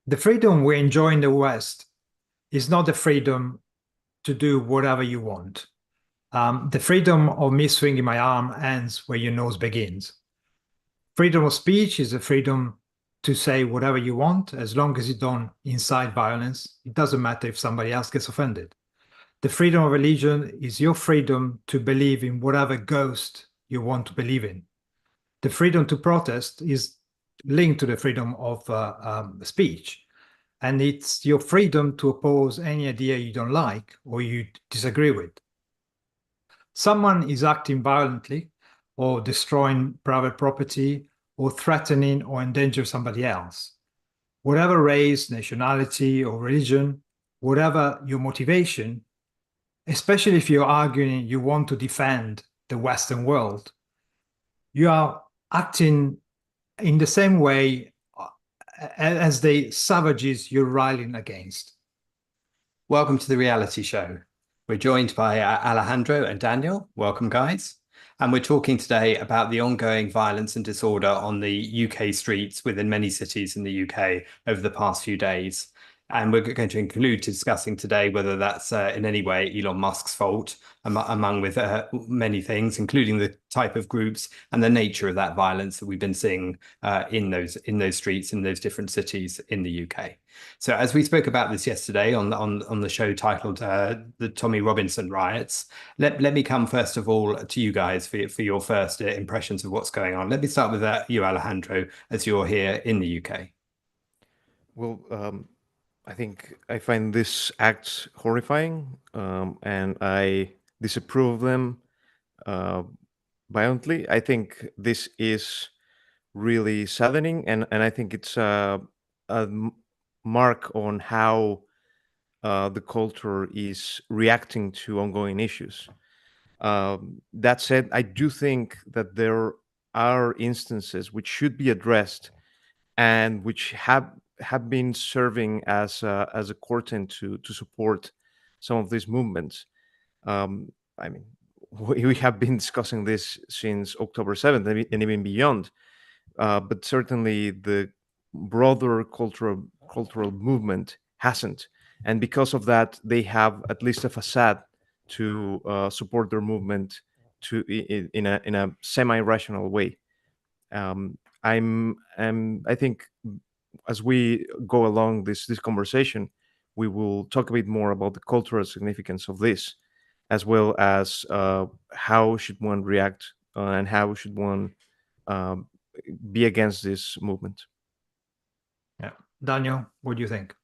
The freedom we enjoy in the West is not the freedom to do whatever you want. The freedom of me swinging my arm ends where your nose begins. Freedom of speech is the freedom to say whatever you want, as long as you don't incite violence. It doesn't matter if somebody else gets offended. The freedom of religion is your freedom to believe in whatever ghost you want to believe in. The freedom to protest is linked to the freedom of speech. And it's your freedom to oppose any idea you don't like or you disagree with. Someone is acting violently or destroying private property or threatening or endangering somebody else. Whatever race, nationality, or religion, whatever your motivation, especially if you're arguing you want to defend the Western world, you are acting in the same way as the savages you're rallying against. Welcome to the reality show. We're joined by Alejandro and Daniel. Welcome, guys. And we're talking today about the ongoing violence and disorder on the UK streets within many cities in the UK over the past few days. And we're going to include discussing today whether that's in any way Elon Musk's fault, among with many things, including the type of groups and the nature of that violence that we've been seeing in those streets in those different cities in the UK. So as we spoke about this yesterday on the show titled the Tommy Robinson Riots, let me come first of all to you guys for your first impressions of what's going on. Let me start with you, Alejandro, as you're here in the UK. Well, I think I find these acts horrifying, and I disapprove of them violently. I think this is really saddening, and I think it's mark on how the culture is reacting to ongoing issues. That said, I do think that there are instances which should be addressed and which have been serving as a curtain to support some of these movements. I mean, we have been discussing this since October 7th and even beyond. But certainly the broader cultural movement hasn't, and because of that, they have at least a facade to support their movement in a semi-rational way. I think as we go along this conversation, we will talk a bit more about the cultural significance of this, as well as how should one react and how should one be against this movement. Yeah. Daniel, what do you think?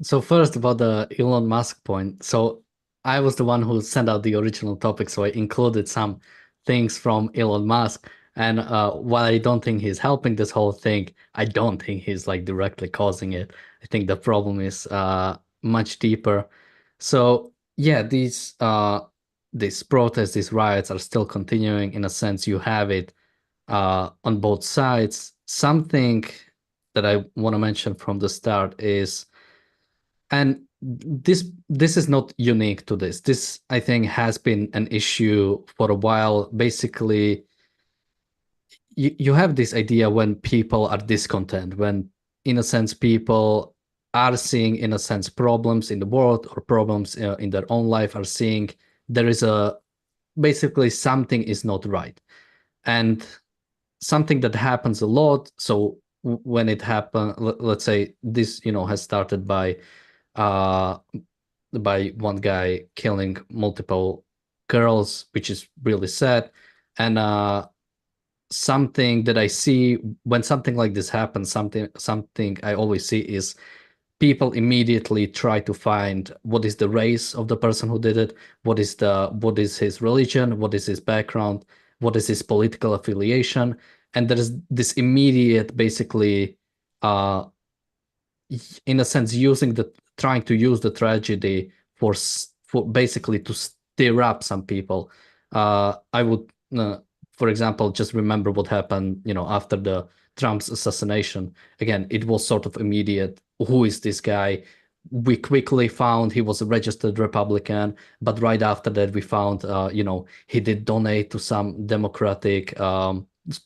So first about the Elon Musk point. So I was the one who sent out the original topic, so I included some things from Elon Musk. And while I don't think he's helping this whole thing, I don't think he's like directly causing it. I think the problem is much deeper. So yeah, these protests, these riots are still continuing. In a sense, you have it on both sides. Something that I want to mention from the start is, and this is not unique to this. This, I think, has been an issue for a while. Basically, you have this idea when people are discontent, when, in a sense, people are seeing, in a sense, problems in the world or problems in their own life, are seeing there is basically something is not right. And something that happens a lot. So when it happened, let's say this, has started by one guy killing multiple girls, which is really sad. And something that I see when something like this happens, something I always see is people immediately try to find what is the race of the person who did it, what is his religion, what is his background, what is his political affiliation, and there is this immediate, basically, in a sense, trying to use the tragedy for basically to stir up some people. I would, for example, just remember what happened, after the Trump's assassination. Again, it was sort of immediate. Who is this guy? We quickly found he was a registered Republican, but right after that, we found, he did donate to some Democratic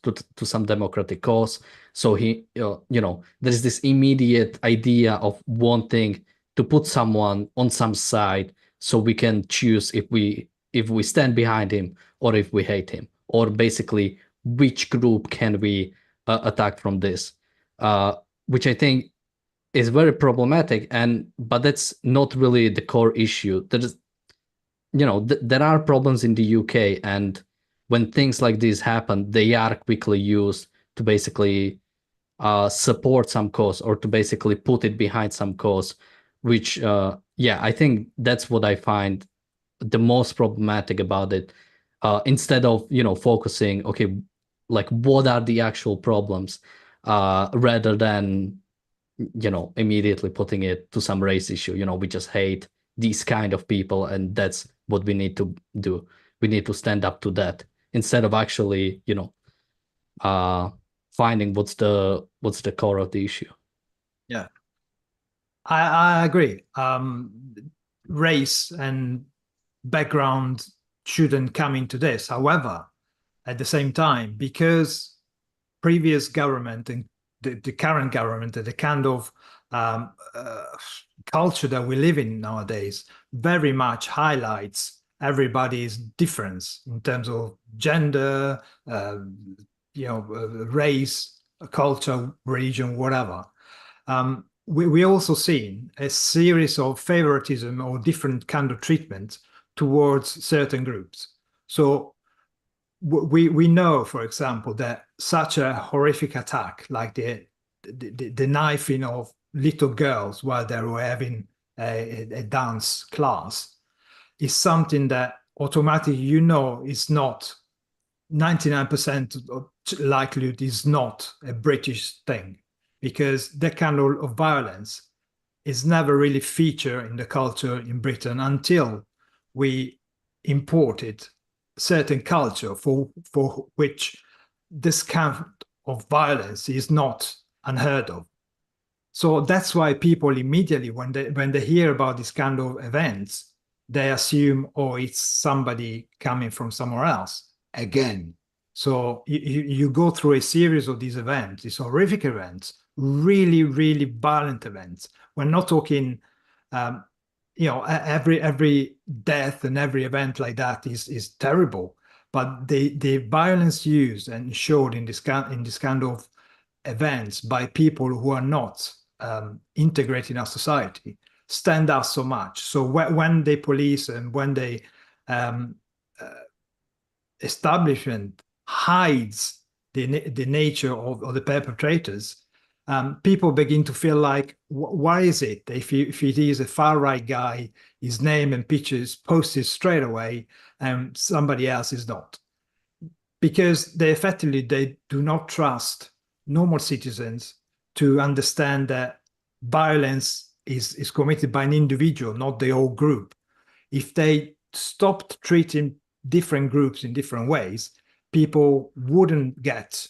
to some democratic cause. So he, there's this immediate idea of wanting to put someone on some side, so we can choose if we stand behind him or if we hate him, or basically which group can we attack from this, which I think is very problematic. But that's not really the core issue. There's, there are problems in the UK, and when things like this happen, they are quickly used to basically support some cause, or to basically put it behind some cause, which, I think that's what I find the most problematic about it. Instead of, focusing, okay, like what are the actual problems, rather than, immediately putting it to some race issue. We just hate these kind of people, and that's what we need to do. We need to stand up to that, instead of actually, finding what's the core of the issue. Yeah, I agree. Race and background shouldn't come into this. However, at the same time, because previous government and the current government, the kind of culture that we live in nowadays, very much highlights everybody's difference in terms of gender, race, culture, religion, whatever. We also seen a series of favoritism or different kind of treatment towards certain groups. So we know, for example, that such a horrific attack, like the knifing of little girls while they were having a dance class, is something that automatically is not 99% likelihood is not a British thing, because that kind of violence is never really featured in the culture in Britain until we imported certain culture for which this kind of violence is not unheard of. So that's why people immediately, when they hear about this kind of events, they assume, oh, it's somebody coming from somewhere else again. So you go through a series of these events, these horrific events, really, really violent events. We're not talking, every death and every event like that is terrible, but the violence used and showed in this kind of events by people who are not integrated in our society stand out so much. So when the police and when the establishment hides the nature of the perpetrators, people begin to feel like, why is it if it is a far-right guy, his name and pictures posted straight away and somebody else is not? Because they do not trust normal citizens to understand that violence is committed by an individual, not the whole group. If they stopped treating different groups in different ways, people wouldn't get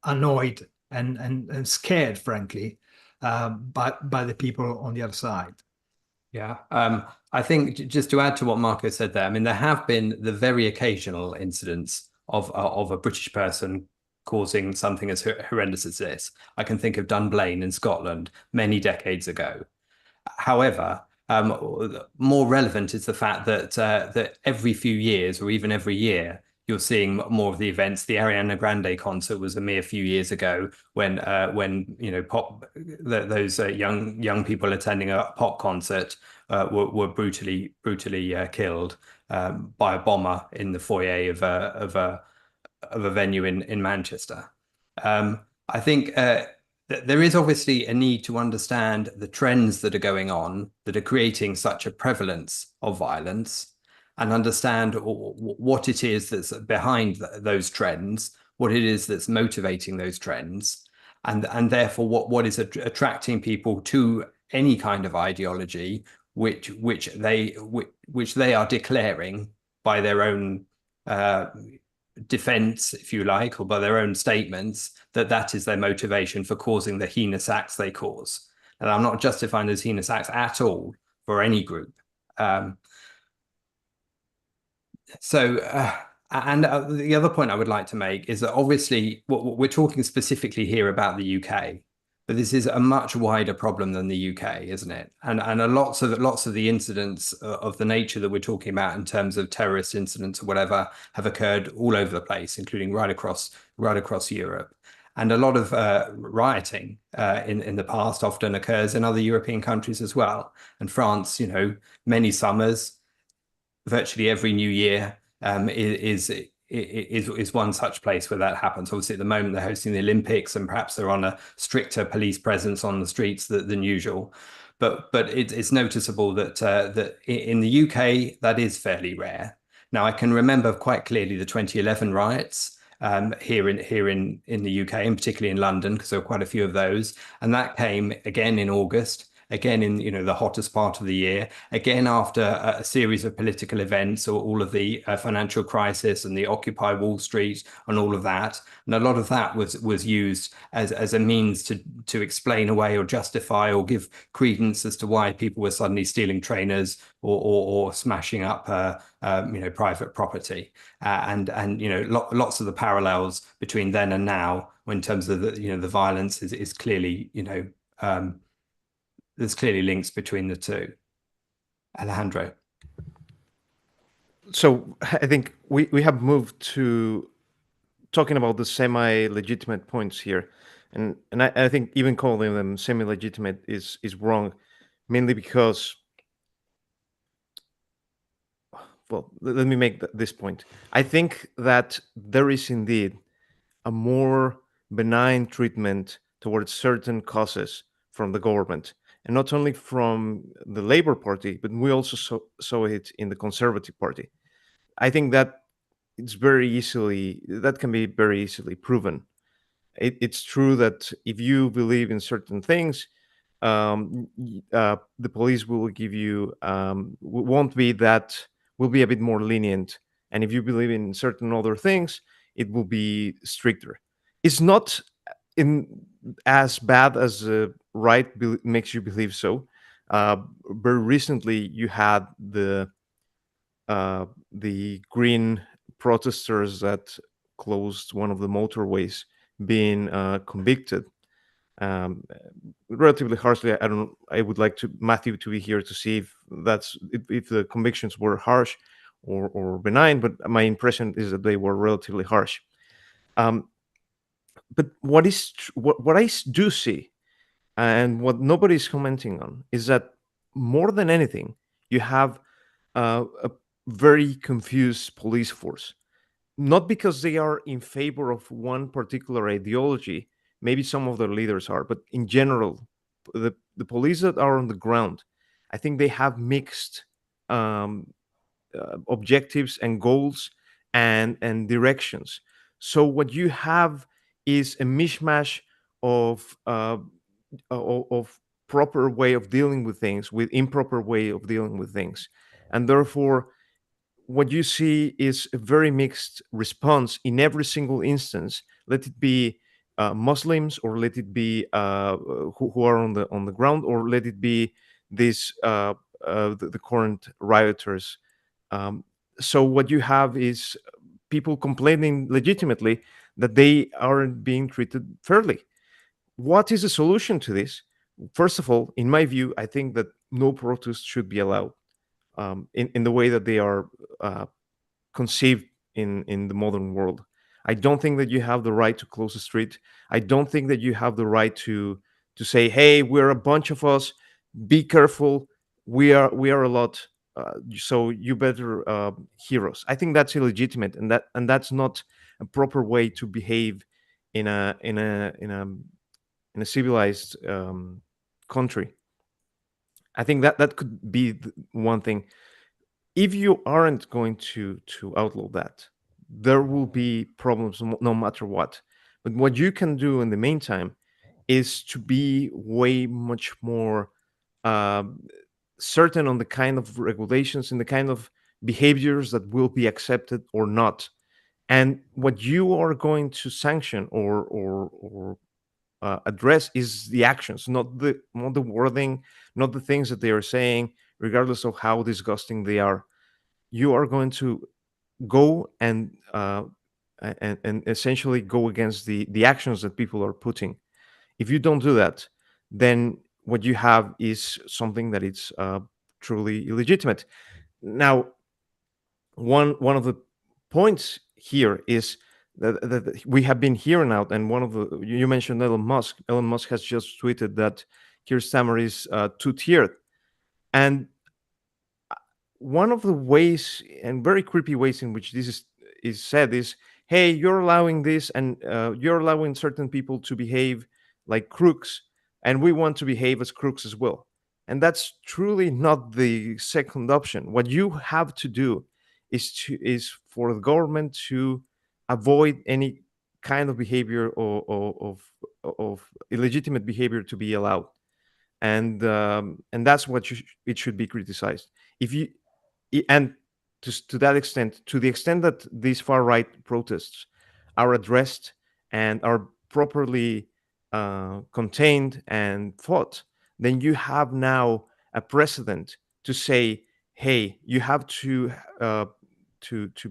annoyed and scared, frankly, by the people on the other side. Yeah, I think just to add to what Marco said there, I mean, there have been the very occasional incidents of a British person causing something as horrendous as this. I can think of Dunblane in Scotland many decades ago. However, more relevant is the fact that every few years, or even every year, you're seeing more of the events. The Ariana Grande concert was a mere few years ago when those young people attending a pop concert were brutally killed by a bomber in the foyer of a venue in Manchester. I think there is obviously a need to understand the trends that are going on that are creating such a prevalence of violence, and understand what it is that's behind those trends, what it is that's motivating those trends, and therefore what is attracting people to any kind of ideology which they are declaring by their own defense, if you like, or by their own statements, that is their motivation for causing the heinous acts they cause. And I'm not justifying those heinous acts at all for any group. And the other point I would like to make is that obviously we're talking specifically here about the UK, but this is a much wider problem than the UK, isn't it? And lots of the incidents of the nature that we're talking about in terms of terrorist incidents or whatever have occurred all over the place, including right across Europe. And a lot of rioting in the past often occurs in other European countries as well. And France, many summers, virtually every new year is one such place where that happens. Obviously, at the moment they're hosting the Olympics, and perhaps they're on a stricter police presence on the streets than usual. But it's noticeable that that in the UK that is fairly rare. Now, I can remember quite clearly the 2011 riots here in the UK, and particularly in London, because there were quite a few of those, and that came again in August. Again, in the hottest part of the year, again after a series of political events, or all of the financial crisis and the Occupy Wall Street and all of that, and a lot of that was used as a means to explain away or justify or give credence as to why people were suddenly stealing trainers or smashing up private property, and lots of the parallels between then and now, in terms of the violence is clearly there's clearly links between the two. Alejandro. So I think we have moved to talking about the semi-legitimate points here, and I think even calling them semi-legitimate is wrong, mainly because, well, let me make this point. I think that there is indeed a more benign treatment towards certain causes from the government, and not only from the Labour Party, but we also saw it in the Conservative Party. I think that that can be very easily proven. It's true that if you believe in certain things, the police will give you won't be that will be a bit more lenient, and if you believe in certain other things, it will be stricter. It's not in as bad as the right makes you believe so. Very recently, you had the green protesters that closed one of the motorways being convicted relatively harshly. I would like Matthew to be here to see if the convictions were harsh or benign, but my impression is that they were relatively harsh. But what I do see, and what nobody's commenting on, is that more than anything, you have a very confused police force. Not because they are in favor of one particular ideology, maybe some of their leaders are, but in general, the police that are on the ground, I think they have mixed objectives and goals and directions. So what you have is a mishmash of proper way of dealing with things with improper way of dealing with things, and therefore what you see is a very mixed response in every single instance. Let it be Muslims, or let it be who are on the ground, or let it be the current rioters. So what you have is people complaining legitimately that they aren't being treated fairly. What is the solution to this? First of all, in my view, I think that no protest should be allowed in the way that they are conceived in the modern world. I don't think that you have the right to close the street. I don't think that you have the right to say, "Hey, we're a bunch of us. Be careful. We are a lot. So you better hear us." I think that's illegitimate, and that's not a proper way to behave in a civilized country. I think that could be one thing. If you aren't going to outlaw that, there will be problems no matter what. But what you can do in the meantime is to be way much more certain on the kind of regulations and the kind of behaviors that will be accepted or not. And what you are going to sanction or address is the actions, not the wording, not the things that they are saying, regardless of how disgusting they are. You are going to go and essentially go against the actions that people are putting. If you don't do that, then what you have is something that it's truly illegitimate. Now, one of the points here is that we have been hearing out, and one of the, you mentioned Elon Musk. Elon Musk has just tweeted that Keir Starmer is two-tiered, and one of the ways, and very creepy ways, in which this is said is, hey, you're allowing this, and you're allowing certain people to behave like crooks, and we want to behave as crooks as well. And that's truly not the second option. What you have to do is for the government to avoid any kind of behavior of illegitimate behavior to be allowed, and that's what it should be criticized. If you and to that extent, to the extent that these far right protests are addressed and are properly contained and fought, then you have now a precedent to say, hey, you have to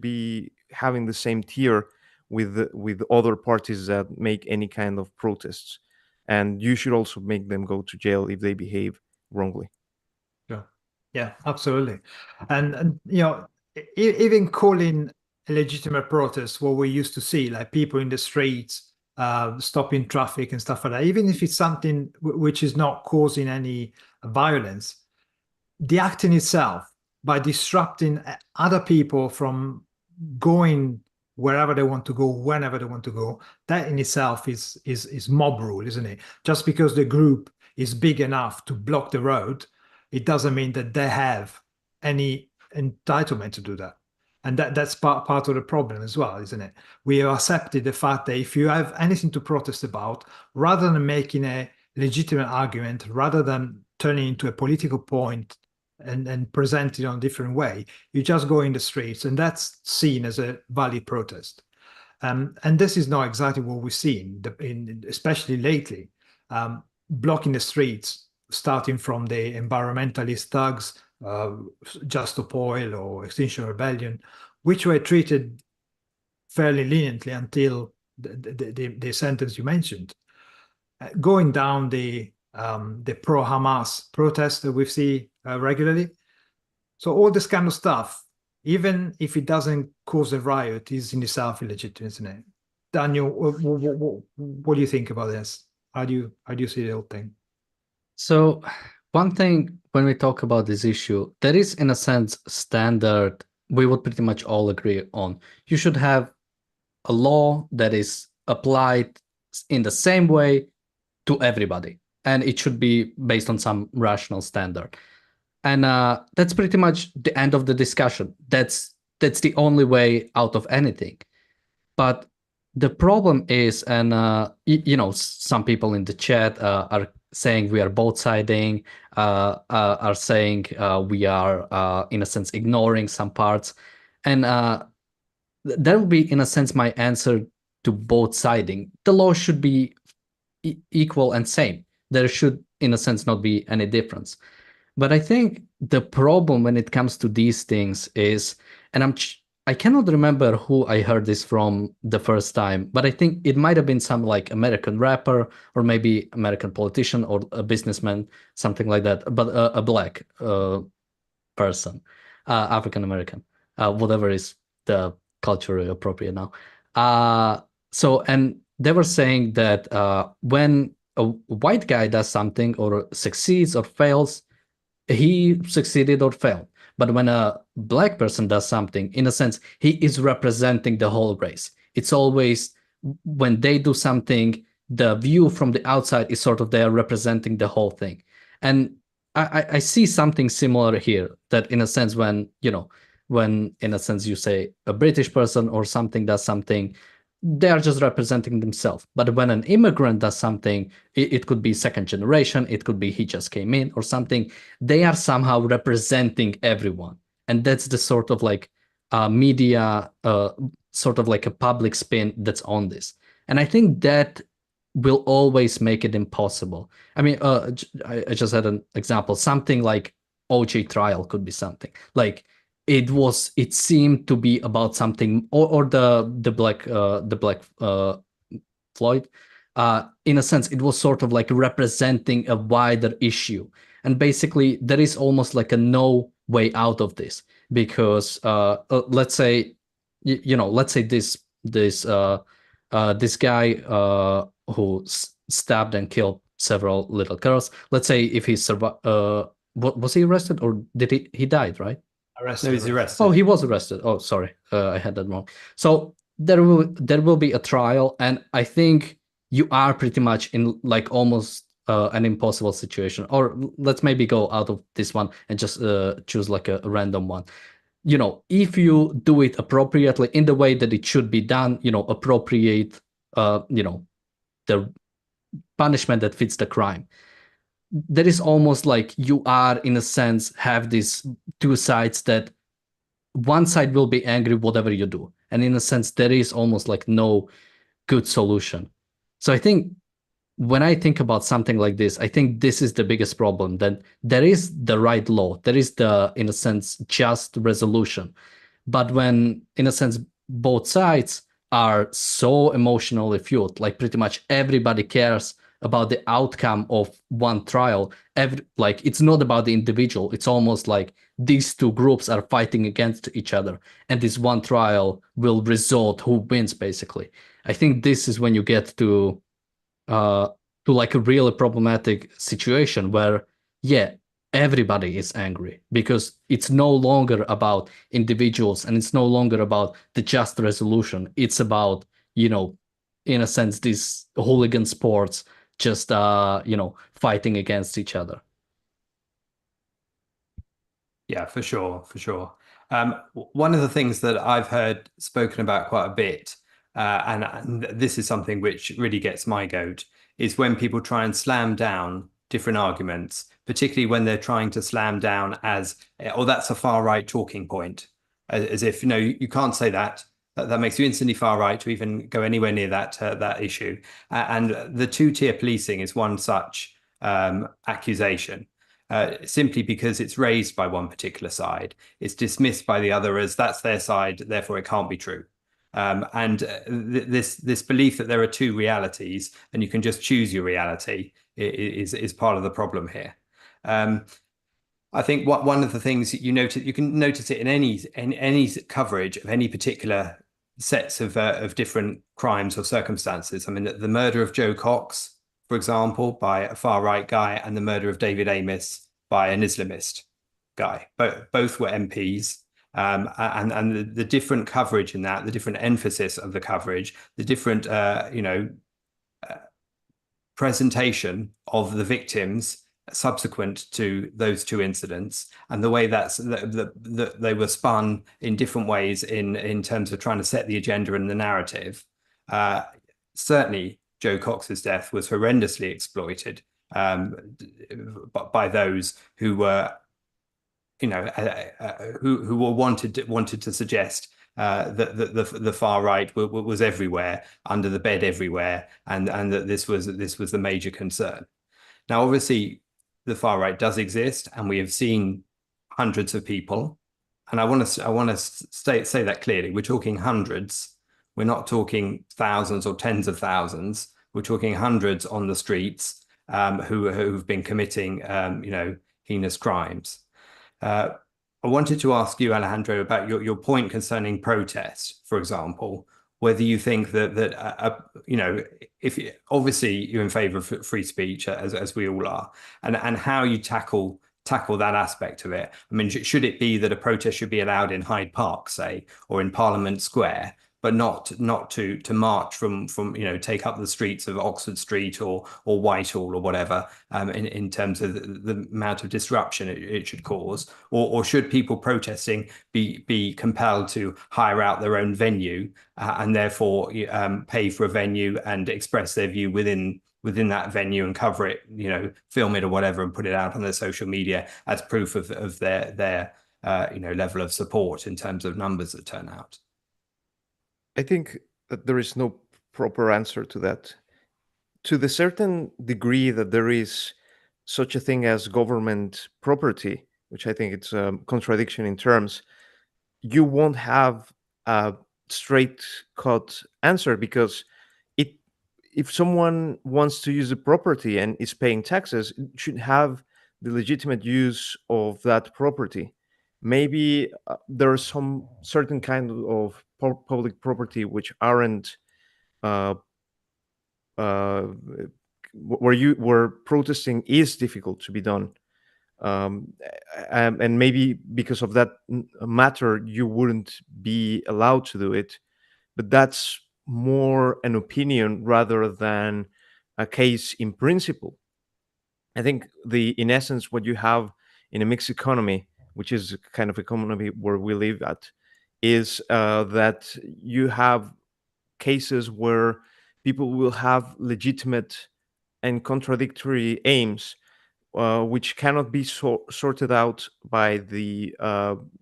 be having the same tier with other parties that make any kind of protests, and you should also make them go to jail if they behave wrongly. Sure. Yeah, absolutely. And even calling a legitimate protest what we used to see, like people in the streets stopping traffic and stuff like that, even if it's something which is not causing any violence, the act in itself, by disrupting other people from going wherever they want to go, whenever they want to go, that in itself is mob rule, isn't it? Just because the group is big enough to block the road, it doesn't mean that they have any entitlement to do that. And that's part of the problem as well, isn't it? We have accepted the fact that if you have anything to protest about, rather than making a legitimate argument, rather than turning into a political point and present it on a different way, you just go in the streets, and that's seen as a valid protest. And this is not exactly what we've seen, especially lately, blocking the streets, starting from the environmentalist thugs, Just Stop Oil or Extinction Rebellion, which were treated fairly leniently until the sentence you mentioned. Going down the pro-Hamas protests that we see regularly. So all this kind of stuff, even if it doesn't cause a riot, is in itself illegitimate, isn't it? Daniel, what do you think about this? How do you see the whole thing? So one thing when we talk about this issue, there is in a sense standard we would pretty much all agree on. You should have a law that is applied in the same way to everybody, and it should be based on some rational standard. And that's pretty much the end of the discussion. That's the only way out of anything. But the problem is, and some people in the chat are saying we are both siding, are saying we are in a sense ignoring some parts, and that would be in a sense my answer to both siding. The law should be equal and same. There should in a sense not be any difference. But I think the problem when it comes to these things is, and I cannot remember who I heard this from the first time, but I think it might have been some like American rapper or maybe American politician or a businessman, something like that, but a black person, African American, whatever is the culturally appropriate now. And they were saying that when a white guy does something or succeeds or fails, he succeeded or failed. But when a black person does something, in a sense, he is representing the whole race. It's always when they do something, the view from the outside is sort of they are representing the whole thing. And I see something similar here, that in a sense, when in a sense you say a British person or something does something, they are just representing themselves. But when an immigrant does something, it could be second generation, it could be he just came in or something, they are somehow representing everyone. And that's the sort of like media, sort of like a public spin that's on this. And I think that will always make it impossible. I mean, I just had an example, something like OJ trial could be something. Like it seemed to be about something, or the black Floyd, in a sense, it was sort of like representing a wider issue. And basically, there is almost like a no way out of this, because let's say, let's say this guy who stabbed and killed several little girls. Let's say if he survived, was he arrested, or did he died, right? Arrested. No, he's arrested. Oh, he was arrested. Oh, sorry, I had that wrong. So there will be a trial, and I think you are pretty much in like almost an impossible situation. Or let's maybe go out of this one and just choose like a random one. If you do it appropriately in the way that it should be done, appropriate, the punishment that fits the crime. There is almost like you are, in a sense, have these two sides that one side will be angry whatever you do. And in a sense, there is almost like no good solution. So I think when I think about something like this, I think this is the biggest problem, that there is the right law, there is the, in a sense, just resolution. But when, in a sense, both sides are so emotionally fueled, like pretty much everybody cares about the outcome of one trial. Like it's not about the individual. It's almost like these two groups are fighting against each other, and this one trial will result who wins, basically. I think this is when you get to like a really problematic situation where, yeah, everybody is angry, because it's no longer about individuals, and it's no longer about the just resolution. It's about, in a sense, these hooligan sports just fighting against each other. Yeah, for sure, for sure. One of the things that I've heard spoken about quite a bit, and this is something which really gets my goat, is when people try and slam down different arguments, particularly when they're trying to slam down as, oh, that's a far right talking point, as if, you can't say that. That makes you instantly far right to even go anywhere near that issue. And the two-tier policing is one such accusation. Simply because it's raised by one particular side, it's dismissed by the other as that's their side, therefore it can't be true. And this belief that there are two realities and you can just choose your reality is part of the problem here. I think one of the things you can notice it in any coverage of any particular sets of different crimes or circumstances. I mean, the murder of Joe Cox, for example, by a far right guy, and the murder of David Amos by an Islamist guy. Both were MPs. And the different coverage in that, the different emphasis of the coverage, the different presentation of the victims subsequent to those two incidents, and the way that they were spun in different ways in terms of trying to set the agenda and the narrative. Certainly, Joe Cox's death was horrendously exploited by those who were, who were wanted to suggest that the far right was everywhere, under the bed everywhere, and that this was the major concern. Now, obviously, the far right does exist, and we have seen hundreds of people, and I want to say that clearly. We're talking hundreds. We're not talking thousands or tens of thousands. We're talking hundreds on the streets who've been committing heinous crimes. I wanted to ask you, Alejandro, about your point concerning protest, for example, whether you think that if obviously you're in favor of free speech, as we all are, and how you tackle that aspect of it. I mean, should it be that a protest should be allowed in Hyde Park, say, or in Parliament Square, but not to march from take up the streets of Oxford Street or Whitehall or whatever, in terms of the amount of disruption it should cause, or should people protesting be compelled to hire out their own venue and therefore pay for a venue and express their view within that venue and cover it, film it or whatever, and put it out on their social media as proof of their level of support in terms of numbers that turn out? I think that there is no proper answer to that. To the certain degree that there is such a thing as government property, which I think it's a contradiction in terms, you won't have a straight cut answer, because it if someone wants to use the property and is paying taxes, it should have the legitimate use of that property. Maybe there are some certain kind of public property which aren't uh, uh, where protesting is difficult to be done, um, and maybe because of that matter you wouldn't be allowed to do it. But that's more an opinion rather than a case in principle. I think in essence what you have in a mixed economy, which is a kind of economy where we live at, is that you have cases where people will have legitimate and contradictory aims, which cannot be sorted out by the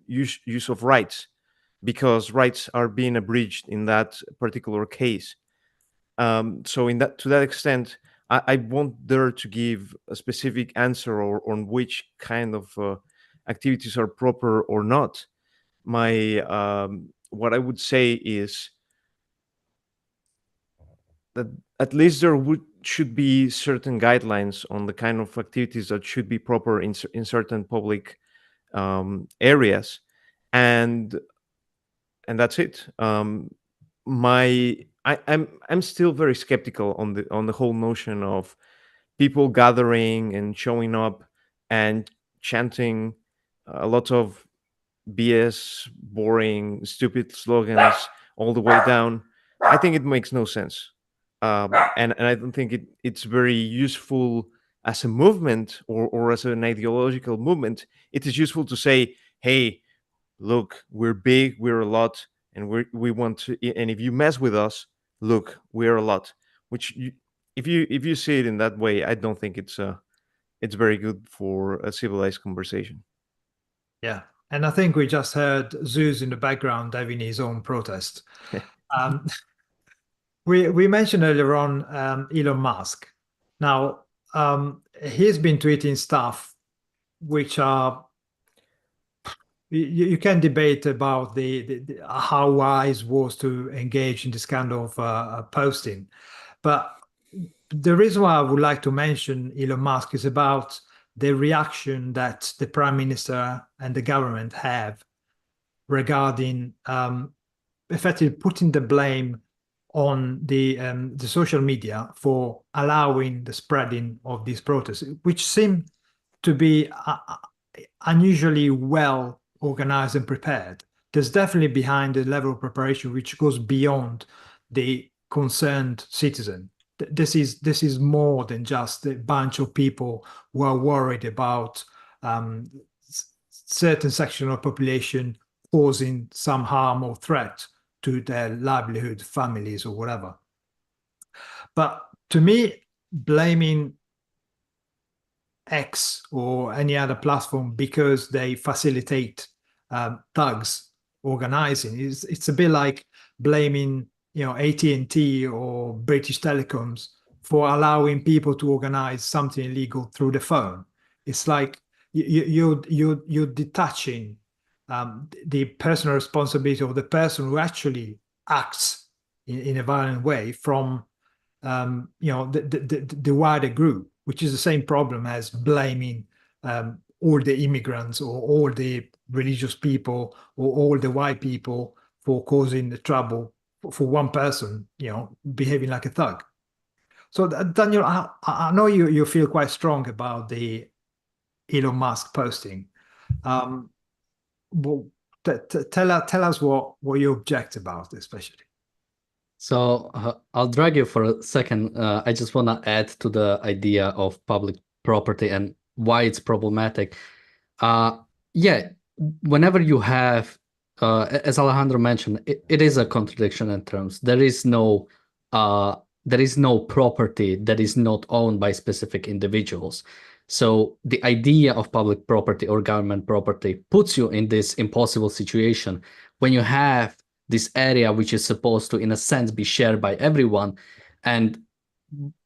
use of rights, because rights are being abridged in that particular case. So in that to that extent, I won't dare to give a specific answer or on which kind of activities are proper or not. My what I would say is that at least there should be certain guidelines on the kind of activities that should be proper in certain public areas, and that's it. I'm still very skeptical on the whole notion of people gathering and showing up and chanting a lot of BS, boring, stupid slogans all the way down. I think it makes no sense, and I don't think it's very useful as a movement or as an ideological movement. It is useful to say, "Hey, look, we're big, we're a lot, and we want to. And if you mess with us, look, we're a lot." Which, if you see it in that way, I don't think it's very good for a civilized conversation. Yeah. And I think we just heard Zeus in the background having his own protest. um, we mentioned earlier on Elon Musk. Now, he's been tweeting stuff which are you can debate about how wise was to engage in this kind of posting, but the reason why I would like to mention Elon Musk is about the reaction that the Prime Minister and the government have regarding effectively putting the blame on the social media for allowing the spreading of these protests, which seem to be unusually well organized and prepared. There's definitely behind the level of preparation which goes beyond the concerned citizen. This is more than just a bunch of people who are worried about certain section of population causing some harm or threat to their livelihood, families, or whatever. But to me, blaming X or any other platform because they facilitate thugs organizing it's a bit like blaming AT&T or British Telecoms for allowing people to organize something illegal through the phone. It's like you're detaching the personal responsibility of the person who actually acts in a violent way from the wider group, which is the same problem as blaming all the immigrants or all the religious people or all the white people for causing the trouble for one person, behaving like a thug. So Daniel, I know you feel quite strong about the Elon Musk posting. Well, tell us what you object about, especially. So I'll drag you for a second. I just want to add to the idea of public property and why it's problematic. Yeah, whenever you have, as Alejandro mentioned, it is a contradiction in terms. There is no property that is not owned by specific individuals. So the idea of public property or government property puts you in this impossible situation when you have this area which is supposed to, in a sense, be shared by everyone. And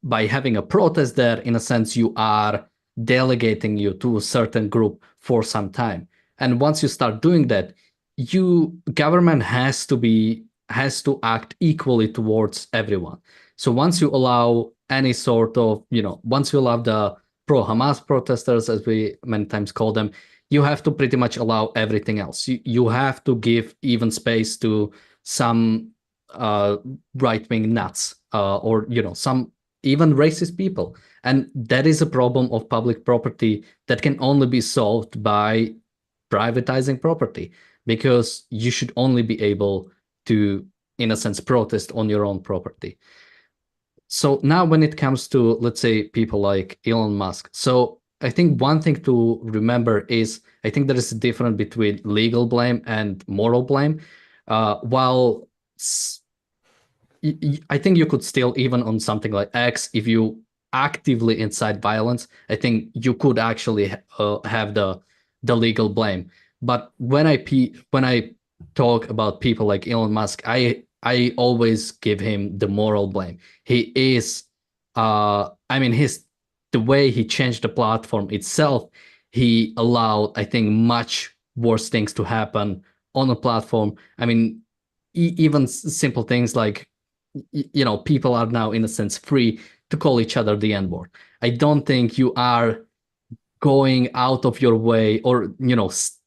by having a protest there, in a sense, you are delegating you to a certain group for some time. And once you start doing that, government has to act equally towards everyone. So once you allow any sort of, once you allow the pro-Hamas protesters, as we many times call them, you have to pretty much allow everything else. You have to give even space to some right-wing nuts, or some even racist people. And that is a problem of public property that can only be solved by privatizing property, because you should only be able to, in a sense, protest on your own property. So now when it comes to, let's say, people like Elon Musk, so I think one thing to remember is, I think there is a difference between legal blame and moral blame. While I think you could still, even on something like X, if you actively incite violence, I think you could actually have the legal blame. But when I talk about people like Elon Musk, I always give him the moral blame. He is, I mean, the way he changed the platform itself, he allowed, I think, much worse things to happen on the platform. I mean, even simple things like, people are now, in a sense, free to call each other the N-word. I don't think you are going out of your way, or,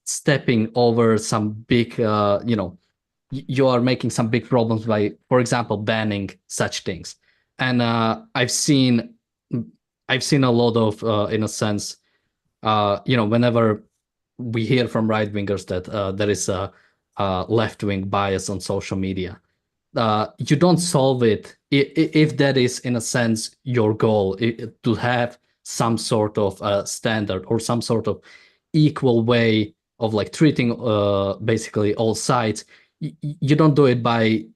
stepping over some big, you are making some big problems by, for example, banning such things. And I've seen a lot of, in a sense, whenever we hear from right-wingers that there is a left-wing bias on social media, you don't solve it if that is, in a sense, your goal, to have some sort of standard or some sort of equal way of like treating basically all sides. You don't do it by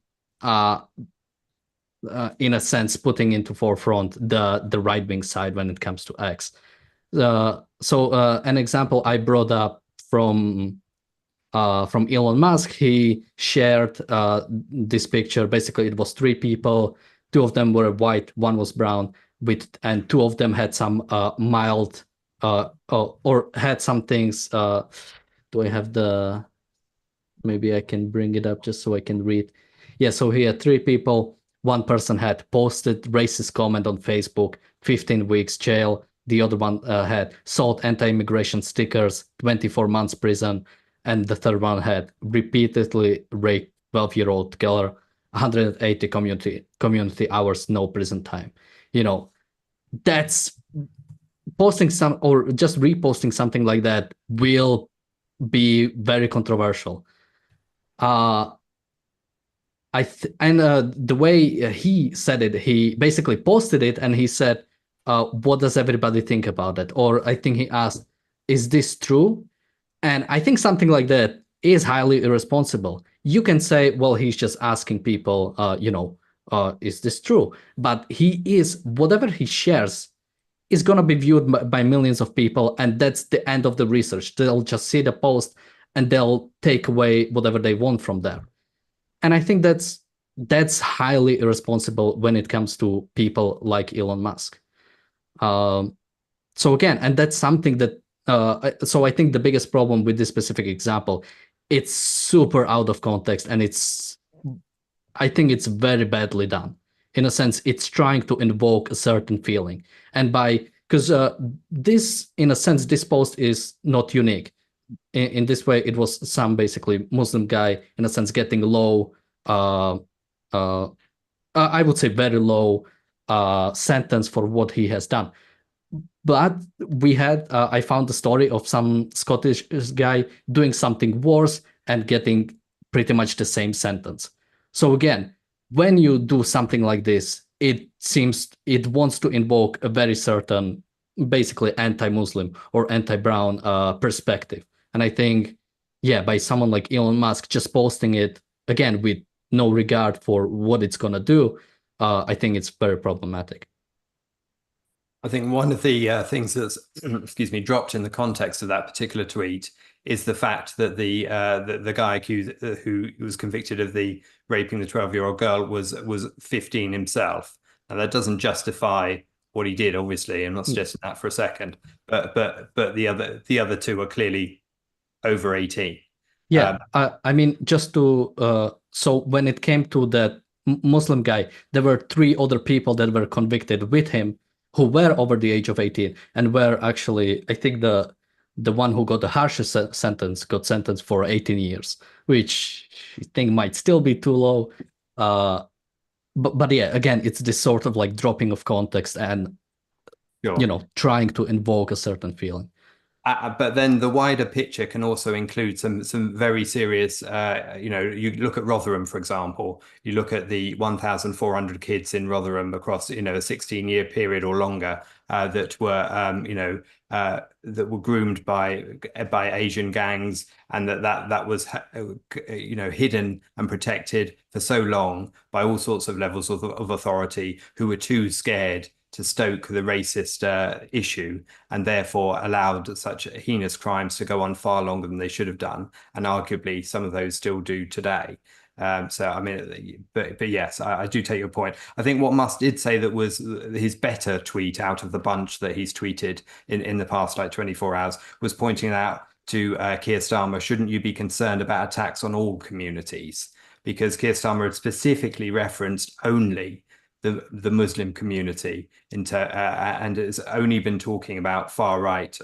in a sense putting into forefront the right-wing side when it comes to X. So an example I brought up from Elon Musk, he shared this picture. Basically, it was 3 people. 2 of them were white, 1 was brown, and 2 of them had some mild or had some things. Do I have the? Maybe I can bring it up just so I can read. Yeah, so he had 3 people. 1 person had posted racist comment on Facebook, 15 weeks jail. The other one had sold anti-immigration stickers, 24 months prison. And the third one had repeatedly raped 12-year-old girl, 180 community hours, no prison time. That's posting some, or just reposting something like that will be very controversial. And the way he said it, he basically posted it and he said, what does everybody think about it? Or I think he asked, is this true? And I think something like that is highly irresponsible. You can say, well, he's just asking people, is this true? But whatever he shares is going to be viewed by millions of people. And that's the end of the research. They'll just see the post and they'll take away whatever they want from there. And I think that's highly irresponsible when it comes to people like Elon Musk. So again, and that's something that, so I think the biggest problem with this specific example, it's super out of context, and I think it's very badly done. In a sense, it's trying to invoke a certain feeling. And because this, in a sense, this post is not unique. In this way, it was some basically Muslim guy, in a sense, getting low, I would say very low sentence for what he has done. But I found the story of some Scottish guy doing something worse and getting pretty much the same sentence. So again, when you do something like this, it seems it wants to invoke a very certain, basically anti-Muslim or anti-brown perspective. And I think, yeah, by someone like Elon Musk just posting it, again, with no regard for what it's going to do, I think it's very problematic. I think one of the things that's, excuse me, dropped in the context of that particular tweet is the fact that the guy who was convicted of the raping the 12-year-old girl was 15 himself. Now that doesn't justify what he did, obviously. I'm not suggesting that for a second, but the other 2 are clearly over 18. Yeah, I mean, just to so when it came to that Muslim guy, there were 3 other people that were convicted with him who were over the age of 18 and were actually, I think the one who got the harshest sentence got sentenced for 18 years, which I think might still be too low. But yeah, again, it's this sort of like dropping of context and Sure. trying to invoke a certain feeling. But then the wider picture can also include some very serious, you look at Rotherham, for example, you look at the 1,400 kids in Rotherham across, a 16-year period or longer that were, that were groomed by Asian gangs, and that was, hidden and protected for so long by all sorts of levels of authority who were too scared to stoke the racist issue, and therefore allowed such heinous crimes to go on far longer than they should have done. And arguably some of those still do today. So, I mean, but yes, I do take your point. I think what Musk did say that was his better tweet out of the bunch that he's tweeted in the past, like 24 hours, was pointing out to Keir Starmer, shouldn't you be concerned about attacks on all communities? Because Keir Starmer had specifically referenced only the Muslim community and has only been talking about far-right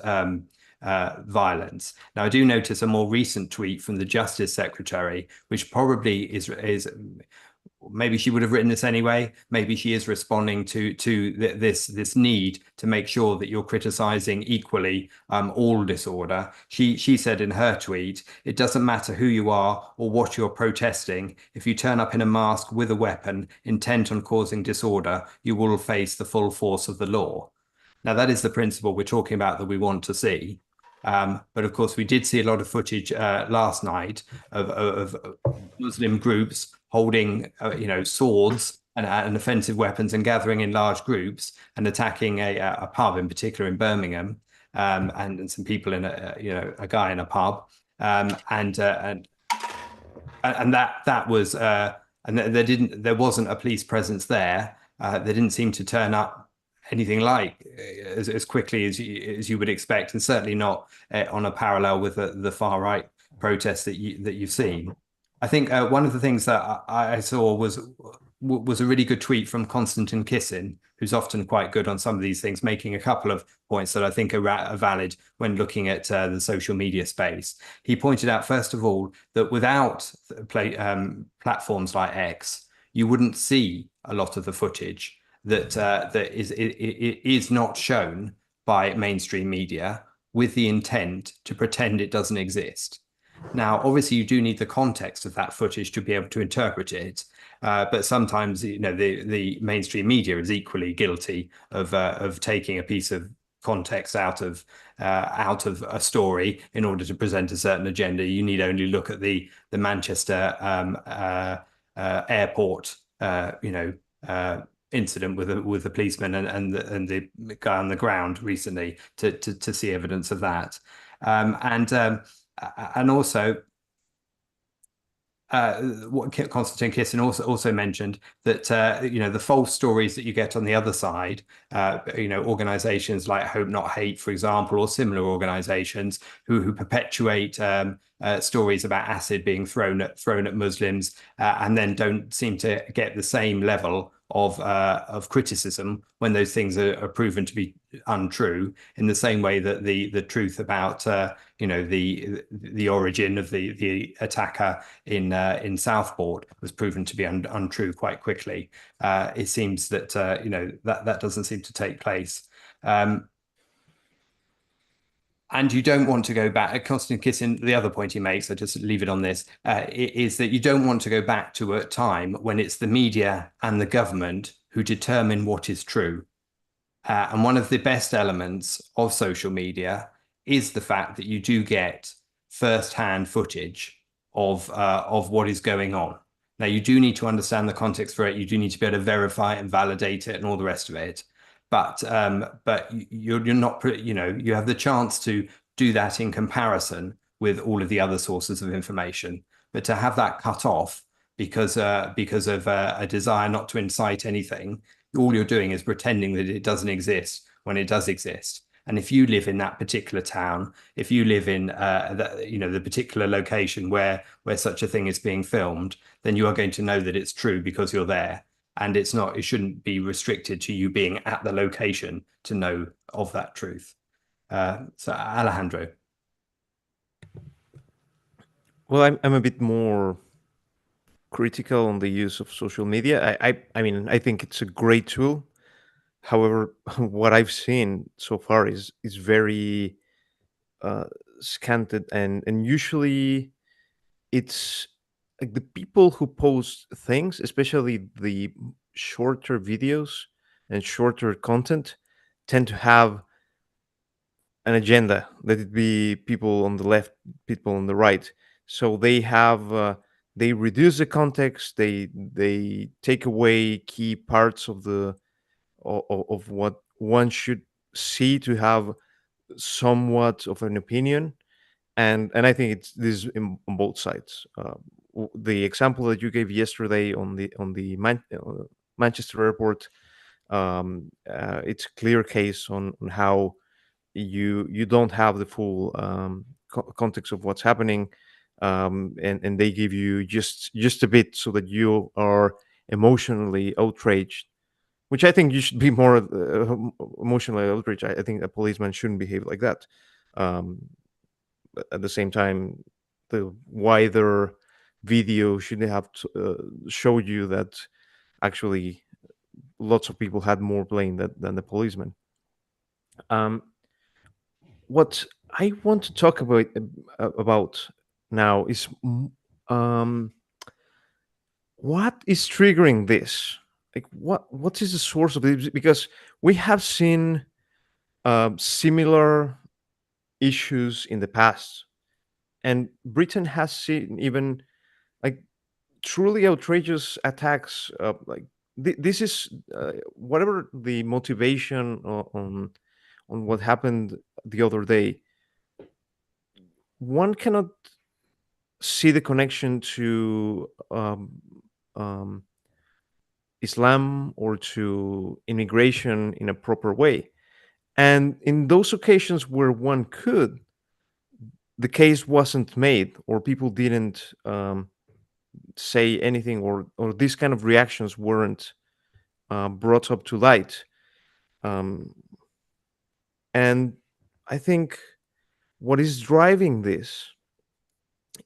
violence. Now, I do notice a more recent tweet from the Justice Secretary, which probably is maybe she would have written this anyway. Maybe she is responding to this need to make sure that you're criticizing equally all disorder. She said in her tweet, "It doesn't matter who you are or what you're protesting. If you turn up in a mask with a weapon intent on causing disorder, you will face the full force of the law." Now, that is the principle we're talking about that we want to see. But of course, we did see a lot of footage last night of Muslim groups holding, swords and offensive weapons and gathering in large groups and attacking a pub, in particular in Birmingham, and some people in a guy in a pub, and that was and there wasn't a police presence there. They didn't seem to turn up anything like as quickly as you would expect, and certainly not on a parallel with the far right protests that you've seen. I think one of the things that I saw was a really good tweet from Konstantin Kisin, who's often quite good on some of these things, making a couple of points that I think are valid when looking at the social media space. He pointed out, first of all, that without platforms like X, you wouldn't see a lot of the footage that is not shown by mainstream media with the intent to pretend it doesn't exist. Now, obviously, you do need the context of that footage to be able to interpret it. But sometimes, the mainstream media is equally guilty of taking a piece of context out of a story in order to present a certain agenda. You need only look at the Manchester airport, incident with the policeman and the guy on the ground recently to see evidence of that. And also, what Konstantin Kisin also mentioned that the false stories that you get on the other side, organizations like Hope Not Hate, for example, or similar organizations who perpetuate stories about acid being thrown at Muslims and then don't seem to get the same level of criticism when those things are proven to be untrue, in the same way that the truth about the origin of the attacker in Southport was proven to be untrue quite quickly. It seems that that doesn't seem to take place. And you don't want to go back. Konstantin Kisin, the other point he makes, I just leave it on this, is that you don't want to go back to a time when it's the media and the government who determine what is true. And one of the best elements of social media is the fact that you do get first-hand footage of what is going on. Now, you do need to understand the context for it. You do need to be able to verify it and validate it and all the rest of it. But you're not, you have the chance to do that in comparison with all of the other sources of information. But to have that cut off because of a desire not to incite anything, all you're doing is pretending that it doesn't exist when it does exist. And if you live in that particular town, if you live in the particular location where such a thing is being filmed, then you are going to know that it's true because you're there. And it shouldn't be restricted to you being at the location to know of that truth. So Alejandro. Well, I'm a bit more critical on the use of social media. I mean, I think it's a great tool. However, what I've seen so far is very uh, scanted, and usually it's like the people who post things, especially the shorter videos and shorter content, tend to have an agenda. Let it be people on the left, people on the right. So they reduce the context. They take away key parts of of what one should see to have somewhat of an opinion. And I think it's this on both sides. The example that you gave yesterday on the Manchester airport, it's a clear case on how you don't have the full context of what's happening, and they give you just a bit so that you are emotionally outraged, which I think you should be more emotionally outraged. I think a policeman shouldn't behave like that. um, but at the same time, the wider video should have showed you that actually lots of people had more blame than the policeman. um, what I want to talk about now is what is triggering this? Like, what is the source of this? Because we have seen similar issues in the past, and Britain has seen even like truly outrageous attacks. This is whatever the motivation on what happened the other day. One cannot see the connection to um, Islam or to immigration in a proper way. And in those occasions where one could, the case wasn't made, or people didn't say anything, or these kind of reactions weren't brought up to light. Um, and I think what is driving this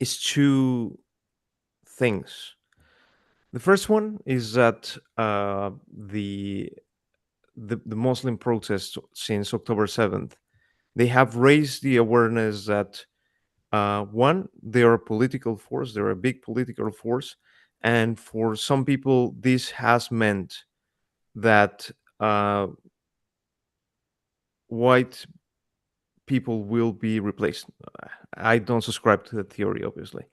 is two things. The first one is that the Muslim protests since October 7th, they have raised the awareness that one, they are a political force, they're a big political force, and for some people, this has meant that white people will be replaced. I don't subscribe to that theory, obviously.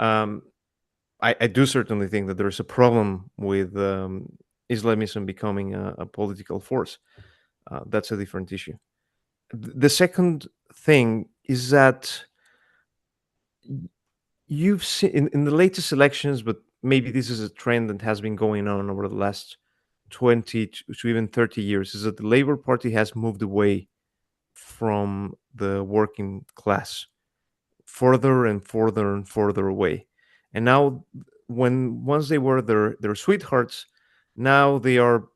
Um, I do certainly think that there's a problem with Islamism becoming a political force. That's a different issue. The second thing is that you've seen in the latest elections, but maybe this is a trend that has been going on over the last 20 to even 30 years, is that the Labour Party has moved away from the working class further and further and further away. And now, once they were their sweethearts, now they are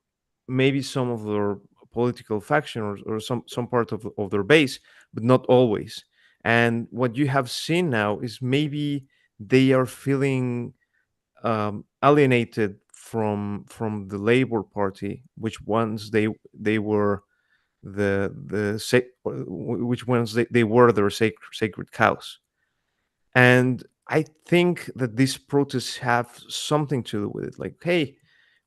maybe some of their political faction, or some part of their base, but not always. And what you have seen now is maybe they are feeling alienated from the Labour Party, which once they were which ones they were their sacred cows. And I think that these protests have something to do with it. Like, hey,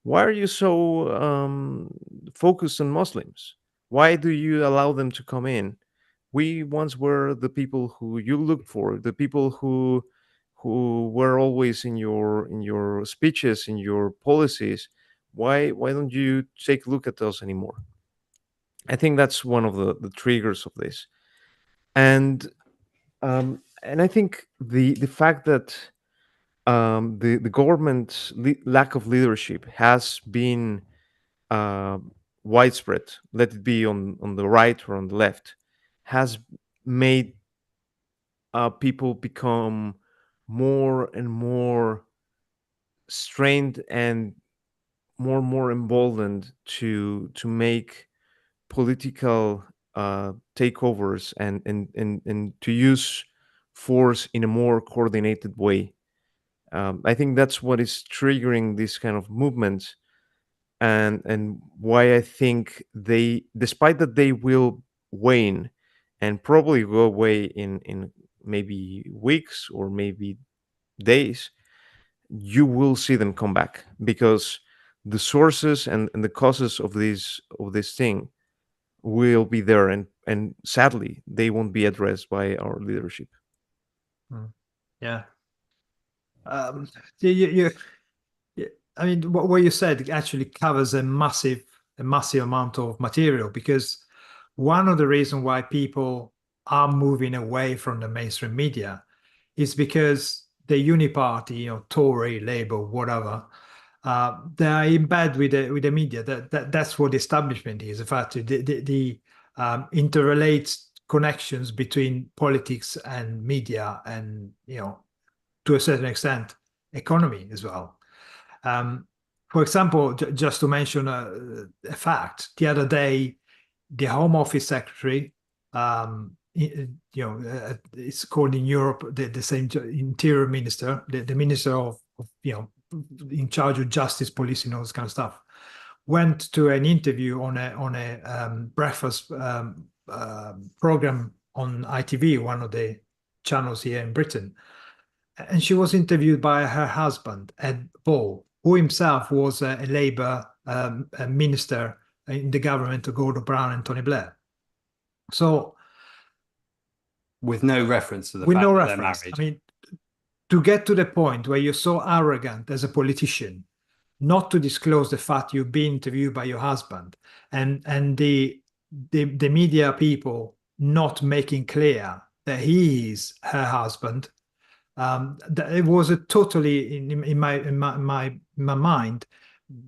why are you so focused on Muslims? Why do you allow them to come in? We once were the people who you looked for, the people who were always in your speeches, in your policies. Why don't you take a look at us anymore? I think that's one of the triggers of this. And I think the fact that the government's lack of leadership has been uh, widespread, let it be on the right or on the left, has made people become more and more strained and more emboldened to make political takeovers and to use force in a more coordinated way. I think that's what is triggering this kind of movement, and why I think they, despite that they will wane and probably go away in maybe weeks or maybe days, you will see them come back, because the sources and the causes of this thing will be there, and sadly they won't be addressed by our leadership. Yeah. Um, you, I mean, what you said actually covers a massive amount of material, because one of the reasons why people are moving away from the mainstream media is because the uniparty, Tory, Labour, whatever, they are in bed with the media. That's what the establishment is. In fact, the interrelated connections between politics and media, and to a certain extent, economy as well. For example, just to mention a fact, the other day, the Home Office Secretary, it's called in Europe the same Interior Minister, the Minister of in charge of justice, policing, all this kind of stuff, went to an interview on a breakfast program on ITV, one of the channels here in Britain. And she was interviewed by her husband, Ed Ball, who himself was a Labour a minister in the government of Gordon Brown and Tony Blair. So, with no reference to the with fact no that reference, they're married. I mean, to get to the point where you're so arrogant as a politician, not to disclose the fact you've been interviewed by your husband, and the media people not making clear that he is her husband. It was a totally, in my mind,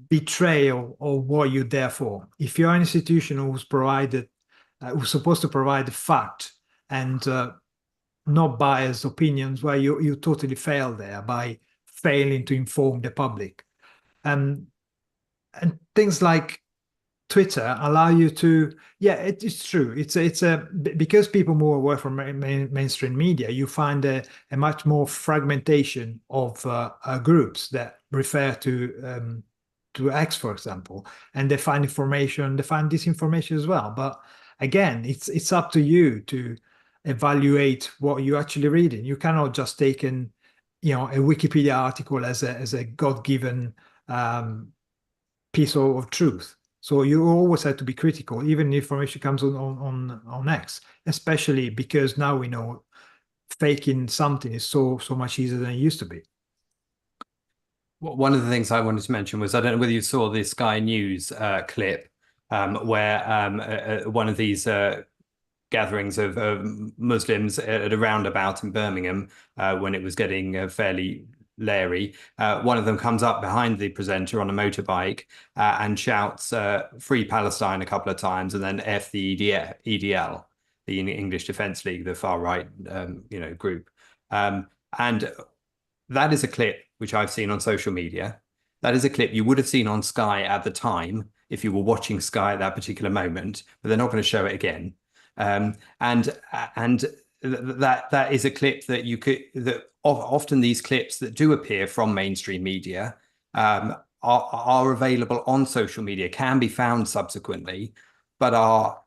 betrayal of what you're there for. If you're an institution who's supposed to provide the fact and not biased opinions, well, you totally fail there by failing to inform the public. And things like Twitter allow you to, it's true. It's because people move away from mainstream media, you find a much more fragmentation of groups that refer to X, for example, and they find disinformation as well. But again, it's up to you to evaluate what you're actually reading. You cannot just take a Wikipedia article as a God-given piece of truth. So you always have to be critical, even if information comes on X, especially because now we know faking something is so much easier than it used to be. One of the things I wanted to mention was, I don't know whether you saw the Sky News clip where one of these gatherings of Muslims at a roundabout in Birmingham, when it was getting fairly Larry, one of them comes up behind the presenter on a motorbike and shouts "Free Palestine" a couple of times, and then "F the EDL," the English Defence League, the far right, group. And that is a clip which I've seen on social media. That is a clip you would have seen on Sky at the time if you were watching Sky at that particular moment, but they're not going to show it again. And that is a clip that often these clips that do appear from mainstream media are available on social media, can be found subsequently, but are,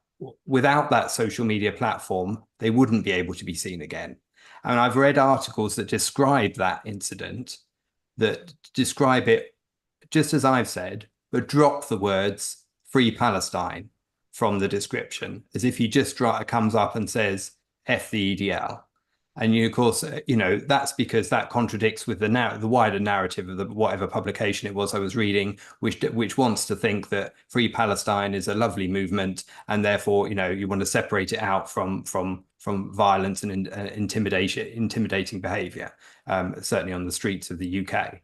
without that social media platform, they wouldn't be able to be seen again. And I've read articles that describe that incident, that describe it just as I've said, but drop the words "Free Palestine" from the description, as if he just comes up and says "F the EDL." And of course, that's because that contradicts with the wider narrative of whatever publication it was I was reading, which wants to think that Free Palestine is a lovely movement, and therefore, you want to separate it out from violence and intimidating behaviour, certainly on the streets of the UK.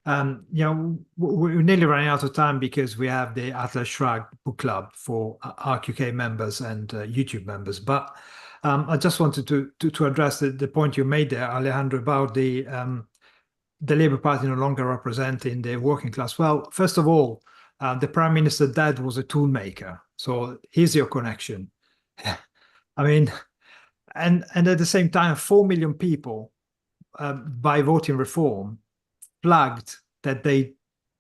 We're nearly running out of time because we have the Atlas Shrugged book club for ARCUK members and YouTube members. But I just wanted to address the point you made there, Alejandro, about the Labour Party no longer representing the working class. Well, first of all, the Prime Minister dad was a toolmaker, so here's your connection. I mean, and at the same time, 4 million people by voting reform flagged that they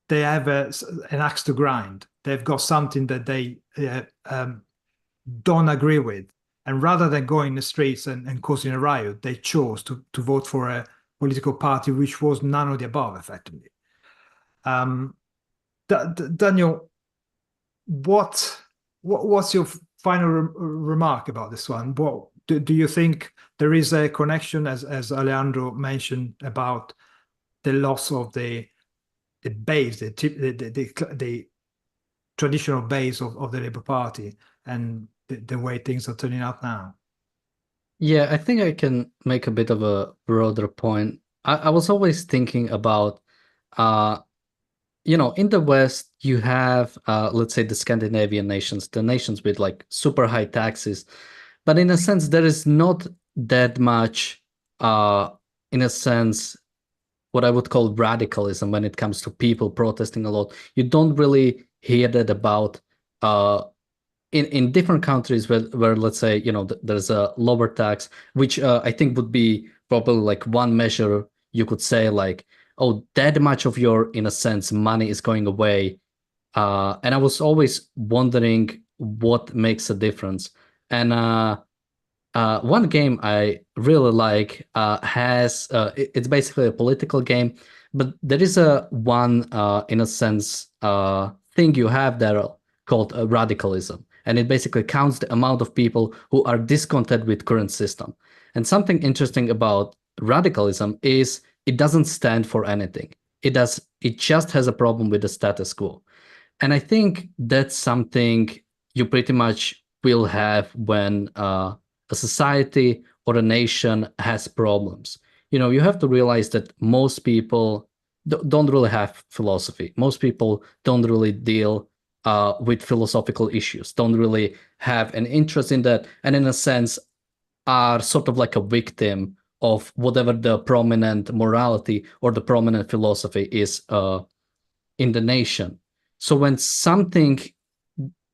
have an axe to grind. They've got something that they don't agree with. And rather than going in the streets and causing a riot, they chose to vote for a political party which was none of the above, effectively. Daniel, what's your final remark about this one? What do you think there is a connection, as Alejandro mentioned, about the loss of the base, the traditional base of the Labour Party, and the way things are turning out now? Yeah, I think I can make a bit of a broader point. I was always thinking about, in the West, you have, let's say, the Scandinavian nations, the nations with like super high taxes. But in a sense, there is not that much, in a sense, what I would call radicalism when it comes to people protesting a lot. You don't really hear that about in different countries where let's say, there's a lower tax, which I think would be probably like one measure you could say like, oh, that much of your, in a sense, money is going away. And I was always wondering what makes a difference. And one game I really like it's basically a political game, but there is a one, in a sense, thing you have there called radicalism. And it basically counts the amount of people who are discontent with current system. And something interesting about radicalism is it doesn't stand for anything. It just has a problem with the status quo. And I think that's something you pretty much will have when a society or a nation has problems. You have to realize that most people don't really have philosophy. Most people don't really deal with philosophical issues, don't really have an interest in that, and in a sense are sort of like a victim of whatever the prominent morality or the prominent philosophy is in the nation. So when something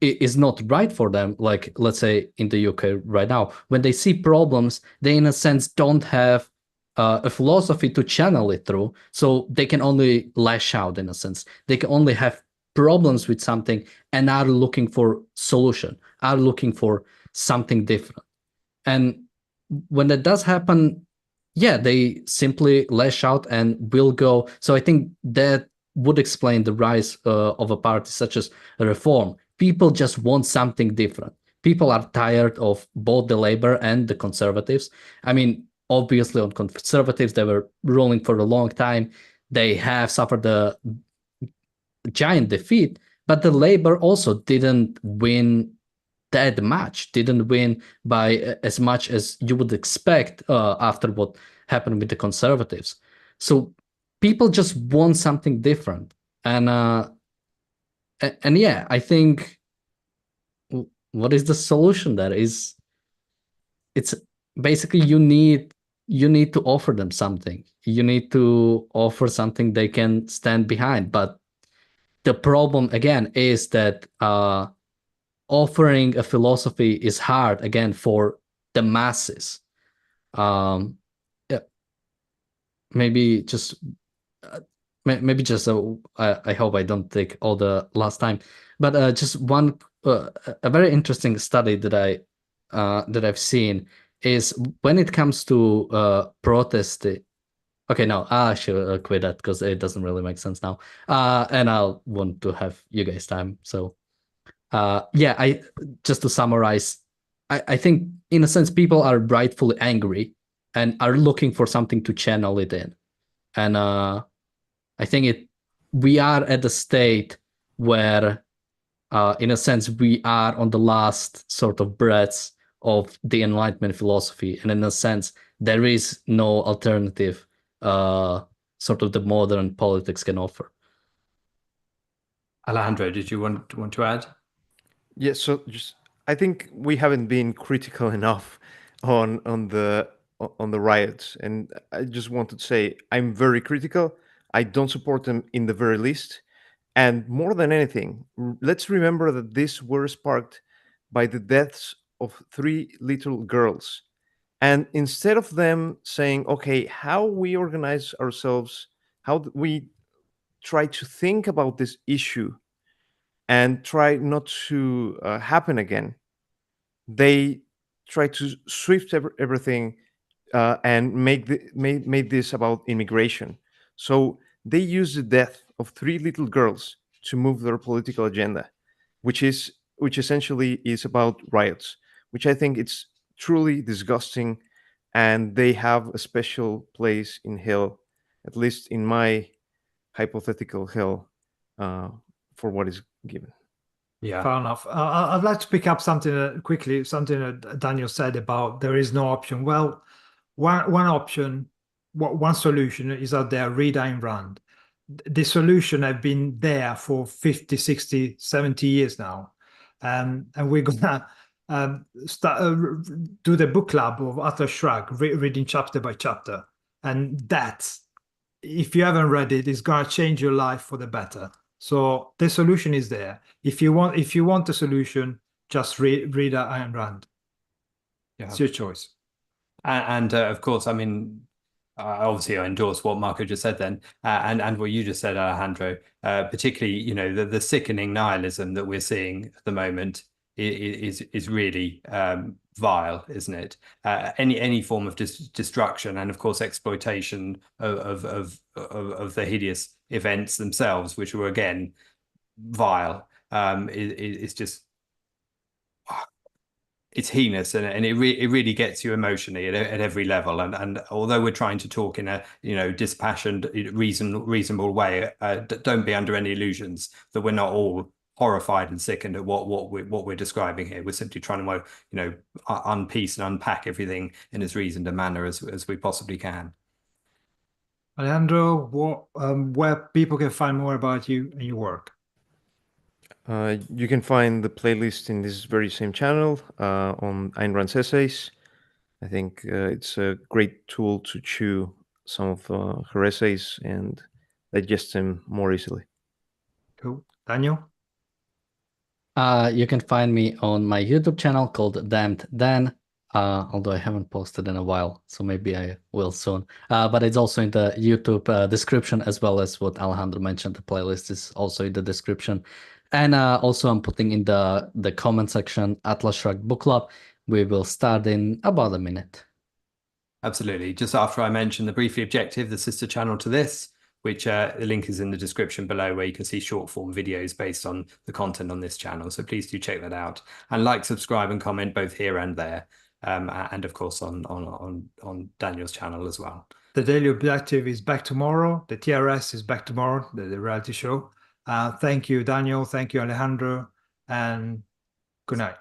is not right for them, like let's say in the UK right now, when they see problems, they in a sense don't have a philosophy to channel it through. So they can only lash out in a sense. They can only have problems with something and are looking for solution, are looking for something different. And when that does happen, yeah, they simply lash out and will go. So I think that would explain the rise of a party such as Reform. People just want something different. People are tired of both the Labour and the Conservatives. I mean, obviously on Conservatives, they were ruling for a long time. They have suffered a giant defeat, but the Labour also didn't win that much, didn't win by as much as you would expect after what happened with the Conservatives. So people just want something different. And yeah, I think what is the solution there is it's basically you need to offer them something. You need to offer something they can stand behind. But the problem again is that offering a philosophy is hard again for the masses. Yeah, maybe just I hope I don't take all the last time, but just one a very interesting study that I've seen is when it comes to protest. Okay, no, I should quit that because it doesn't really make sense now. And I'll want to have you guys time. So yeah, I just to summarize, I think in a sense people are rightfully angry and are looking for something to channel it in. And I think we are at the state where in a sense we are on the last sort of breaths of the Enlightenment philosophy, and in a sense there is no alternative sort of the modern politics can offer. Alejandro, did you want to add? Yes, so just I think we haven't been critical enough on the riots, and I just wanted to say I'm very critical. I don't support them in the very least, and more than anything, let's remember that these were sparked by the deaths of three little girls. And instead of them saying, okay, how we organize ourselves, we try to think about this issue and try not to happen again, they try to swift everything and made this about immigration. So they use the death of three little girls to move their political agenda, which essentially is about riots, which I think it's truly disgusting, and they have a special place in hell, at least in my hypothetical hell, for what is given. Yeah. Fair enough. I'd like to pick up something quickly, something that Daniel said about there is no option. Well, one option, one solution is out there, read Ayn Rand. The solution have been there for 50, 60, 70 years now. And we're gonna start do the book club of Atlas Shrugged, reading chapter by chapter. And that, if you haven't read it, it's gonna change your life for the better. So the solution is there. If you want a solution, just read Ayn Rand. Yeah. It's your choice. And of course, I mean, obviously, I endorse what Marco just said then, and what you just said, Alejandro. Particularly, you know, the sickening nihilism that we're seeing at the moment is really vile, isn't it? Any form of destruction and, of course, exploitation of the hideous events themselves, which were again vile, is just. It's heinous, and it really gets you emotionally at every level. And although we're trying to talk in a dispassionate, reasonable way, don't be under any illusions that we're not all horrified and sickened at what we're describing here. We're simply trying to unpiece and unpack everything in as reasoned a manner as we possibly can. Alejandro, where people can find more about you and your work? You can find the playlist in this very same channel on Ayn Rand's essays. I think it's a great tool to chew some of her essays and digest them more easily. Cool. Daniel? You can find me on my YouTube channel called Damned Dan, although I haven't posted in a while, so maybe I will soon. But it's also in the YouTube description, as well as what Alejandro mentioned. The playlist is also in the description. And also I'm putting in the comment section Atlas Shrugged Book Club. We will start in about a minute. Absolutely. Just after I mentioned the Briefly Objective, the sister channel to this, which the link is in the description below, where you can see short form videos based on the content on this channel. So please do check that out, and like, subscribe, and comment both here and there, and of course on Daniel's channel as well. The Daily Objective is back tomorrow. The TRS is back tomorrow, the reality show. Thank you, Daniel. Thank you, Alejandro. And good night.